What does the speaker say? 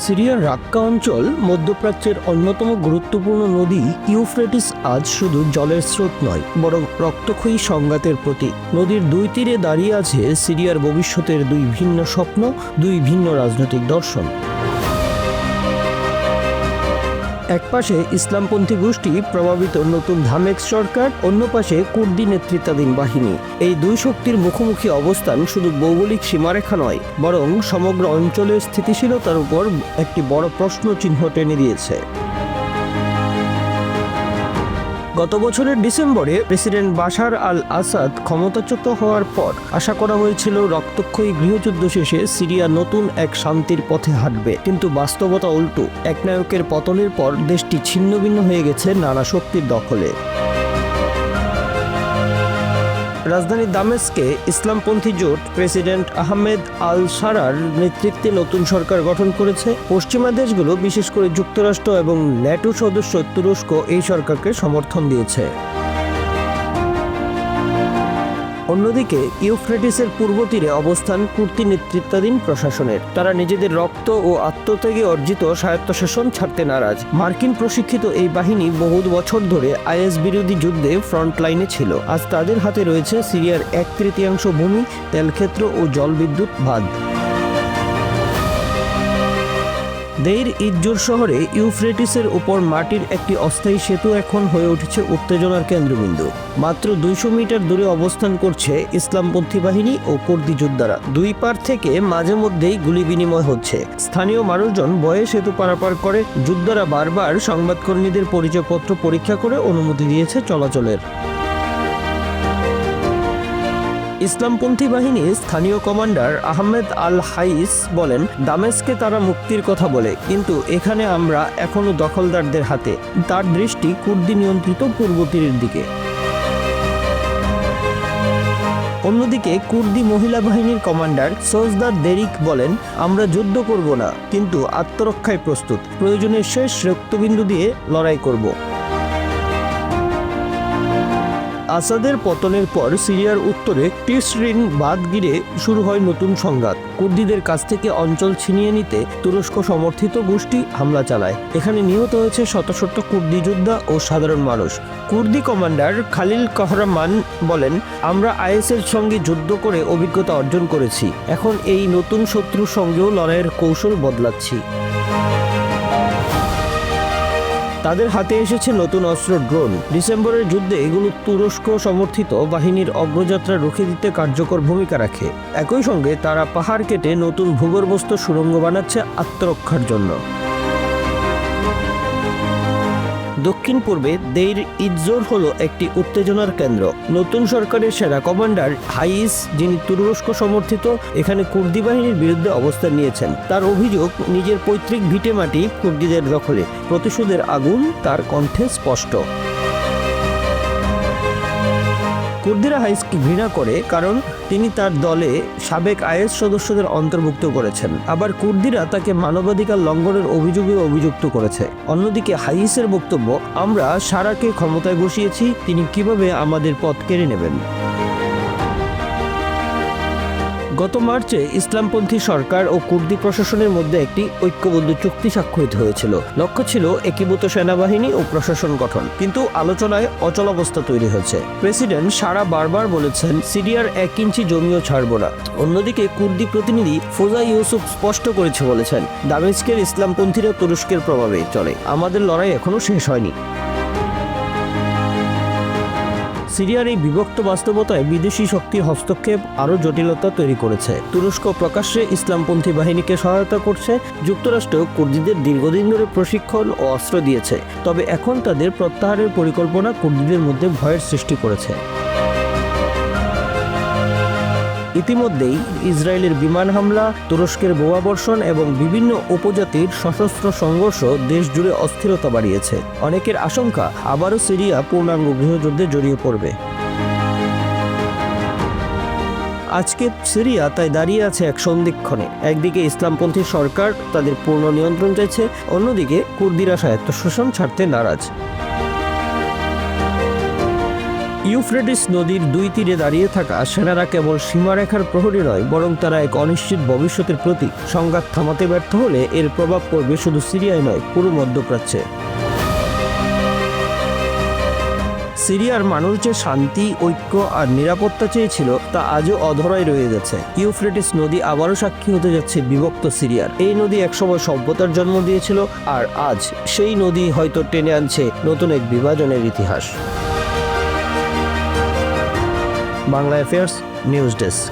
সিরিয়ার রাক্কা অঞ্চল মধ্যপ্রাচ্যের অন্যতম গুরুত্বপূর্ণ নদী ইউফ্রেটিস আজ শুধু জলের স্রোত নয়, বরং রক্তক্ষয়ী সংঘাতের প্রতীক। নদীর দুই তীরে দাঁড়িয়ে আছে সিরিয়ার ভবিষ্যতের দুই ভিন্ন স্বপ্ন, দুই ভিন্ন রাজনৈতিক দর্শন। একপাশে ইসলামপন্থী গোষ্ঠী প্রভাবিত নতুন ধামেক সরকার, অন্য পাশে কুর্দি নেতৃত্বাধীন বাহিনী। এই দুই শক্তির মুখোমুখি অবস্থান শুধু ভৌগোলিক সীমারেখা নয়, বরং সমগ্র অঞ্চলের স্থিতিশীলতার উপর একটি বড় প্রশ্ন চিহ্ন টেনে দিয়েছে। গত বছরের ডিসেম্বরে প্রেসিডেন্ট বাশার আল আসাদ ক্ষমতাচ্যুত হওয়ার পর আশা করা হয়েছিল রক্তক্ষয়ী গৃহযুদ্ধ শেষে সিরিয়া নতুন এক শান্তির পথে হাঁটবে, কিন্তু বাস্তবতা উল্টো। একনায়কের পতনের পর দেশটি ছিন্নভিন্ন হয়ে গেছে নানা শক্তির দখলে। রাজধানী দামেস্কে ইসলামপন্থী জোট প্রেসিডেন্ট আহমেদ আল শারার নেতৃত্বে নতুন সরকার গঠন করেছে। পশ্চিমা দেশগুলো, বিশেষ করে যুক্তরাষ্ট্র এবং ন্যাটো সদস্য তুরস্ক, এই সরকারকে সমর্থন দিয়েছে। অন্যদিকে ইউফ্রেটিসের পূর্ব তীরে অবস্থান কুর্দি নেতৃত্বাধীন প্রশাসনের। তারা নিজেদের রক্ত ও আত্মত্যাগে অর্জিত স্বায়ত্তশাসন ছাড়তে নারাজ। মার্কিন প্রশিক্ষিত এই বাহিনী বহু বছর ধরে আইএস বিরোধী যুদ্ধে ফ্রন্টলাইনে ছিল। আজ তাদের হাতে রয়েছে সিরিয়ার 1/3 ভূমি, তেলক্ষেত্র ও জলবিদ্যুৎ বাঁধ। দেইর ইজ্জোর শহরে ইউফ্রেটিসের উপর মাটির একটি অস্থায়ী সেতু এখন হয়ে উঠেছে উত্তেজনার কেন্দ্রবিন্দু। মাত্র 200 মিটার দূরে অবস্থান করছে ইসলামপন্থী বাহিনী ও কুর্দি যোদ্ধারা। দুই পার থেকে মাঝে মধ্যেই গুলি বিনিময় হচ্ছে। স্থানীয় মানুষজন ভয়ে সেতু পারাপার করে। যোদ্ধারা বারবার সংবাদকর্মীদের পরিচয়পত্র পরীক্ষা করে অনুমতি দিয়েছে চলাচলের। ইসলামপন্থী বাহিনীর স্থানীয় কমান্ডার আহমেদ আল হাইস বলেন, দামেস্কে তারা মুক্তির কথা বলে, কিন্তু এখানে আমরা এখনো দখলদারদের হাতে। তার দৃষ্টি কুর্দি নিয়ন্ত্রিত পূর্ব তীরের দিকে। অন্যদিকে কুর্দি মহিলা বাহিনীর কমান্ডার সোজদার দেরিক বলেন, আমরা যুদ্ধ করব না, কিন্তু আত্মরক্ষায় প্রস্তুত। প্রয়োজনের শেষ রক্তবিন্দু দিয়ে লড়াই করব। আসাদের পতনের পর সিরিয়ার উত্তরে টিসরিন বাঁধ ঘিরে শুরু হয় নতুন সংঘাত। কুর্দিদের কাছ থেকে অঞ্চল ছিনিয়ে নিতে তুরস্ক সমর্থিত গোষ্ঠী হামলা চালায়। এখানে নিহত হয়েছে শত শত কুর্দি যোদ্ধা ও সাধারণ মানুষ। কুর্দি কমান্ডার খালিল কাহরামান বলেন, আমরা আইএসের সঙ্গে যুদ্ধ করে অভিজ্ঞতা অর্জন করেছি। এখন এই নতুন শত্রুর সঙ্গেও লড়াইয়ের কৌশল বদলাচ্ছি। তাদের হাতে এসেছে নতুন অস্ত্র, ড্রোন। ডিসেম্বরের যুদ্ধে এগুলো তুরস্ক সমর্থিত বাহিনীর অগ্রযাত্রা রুখে দিতে কার্যকর ভূমিকা রাখে। একই সঙ্গে তারা পাহাড় কেটে নতুন ভূগর্ভস্থ সুড়ঙ্গ বানাচ্ছে আত্মরক্ষার জন্য। দক্ষিণ পূর্বে দেইর ইজ্জোর হলো একটি উত্তেজনার কেন্দ্র। নতুন সরকারের সেরা কমান্ডার হাইস, যিনি তুরস্ক সমর্থিত, এখানে কুর্দি বাহিনীর বিরুদ্ধে অবস্থান নিয়েছেন। তার অভিযোগ, নিজের পৈতৃক ভিটেমাটি কুর্দিদের দখলে। প্রতিশোধের আগুন তার কণ্ঠে স্পষ্ট। কুর্দিরা হাইসকে ঘৃণা করে, কারণ তিনি তার দলে সাবেক আইএস সদস্যদের অন্তর্ভুক্ত করেছেন। আবার কুর্দিরা তাকে মানবাধিকার লঙ্ঘনের অভিযোগে অভিযুক্ত করেছে। অন্যদিকে হাইসের বক্তব্য, আমরা সারাকে ক্ষমতায় বসিয়েছি, তিনি কিভাবে আমাদের পথ কেড়ে নেবেন। গত মার্চে ইসলামপন্থী সরকার ও কুর্দি প্রশাসনের মধ্যে একটি ঐক্যবদ্ধ চুক্তি স্বাক্ষরিত হয়েছিল। লক্ষ্য ছিল একীভূত সেনাবাহিনী ও প্রশাসন গঠন, কিন্তু আলোচনায় অচলাবস্থা তৈরি হয়েছে। প্রেসিডেন্ট সারা বারবার বলেছেন, সিরিয়ার 1 ইঞ্চি জমিও ছাড়ব না। অন্যদিকে কুর্দি প্রতিনিধি ফোজা ইউসুফ স্পষ্ট করেছে, বলেছেন, দামেস্কের ইসলামপন্থীরা তুরস্কের প্রভাবে চলে, আমাদের লড়াই এখনো শেষ হয়নি। সিরিয়ার এই বিভক্ত বাস্তবতায় বিদেশি শক্তির হস্তক্ষেপ আরও জটিলতা তৈরি করেছে। তুরস্ক প্রকাশ্যে ইসলামপন্থী বাহিনীকে সহায়তা করছে। যুক্তরাষ্ট্র কুর্দিদের দীর্ঘদিন ধরে প্রশিক্ষণ ও অস্ত্র দিয়েছে, তবে এখন তাদের প্রত্যাহারের পরিকল্পনা কুর্দিদের মধ্যে ভয়ের সৃষ্টি করেছে। ইতিমধ্যেই ইসরায়েলের বিমান হামলা, তুরস্কের বোমাবর্ষণ এবং বিভিন্ন উপজাতির সশস্ত্র সংঘর্ষ দেশ জুড়ে অস্থিরতা বাড়িয়েছে। অনেকের আশঙ্কা, আবারও সিরিয়া পূর্ণাঙ্গ গৃহযুদ্ধে জড়িয়ে পড়বে। আজকে সিরিয়া তাই দাঁড়িয়ে আছে এক সন্ধিক্ষণে। একদিকে ইসলামপন্থী সরকার তাদের পূর্ণ নিয়ন্ত্রণ চাইছে, অন্যদিকে কুর্দিরা স্বায়ত্তশাসন ছাড়তে নারাজ। ইউফ্রেটিস নদীর দুই তীরে দাঁড়িয়ে থাকা সেনারা কেবল সীমারেখার প্রহরী নয়, বরং তারা এক অনিশ্চিত ভবিষ্যতের প্রতীক। সংঘাত থামাতে ব্যর্থ হলে এর প্রভাব পড়বে শুধু সিরিয়ায় নয়, পুরো মধ্যপ্রাচ্যে। সিরিয়ার মানুষ যে শান্তি, ঐক্য আর নিরাপত্তা চেয়েছিল তা আজও অধরাই রয়ে গেছে। ইউফ্রেটিস নদী আবারও সাক্ষী হতে যাচ্ছে বিভক্ত সিরিয়ার। এই নদী একসময় সভ্যতার জন্ম দিয়েছিল, আর আজ সেই নদী হয়তো টেনে আনছে নতুন এক বিভাজনের ইতিহাস। Bangla affairs news desk.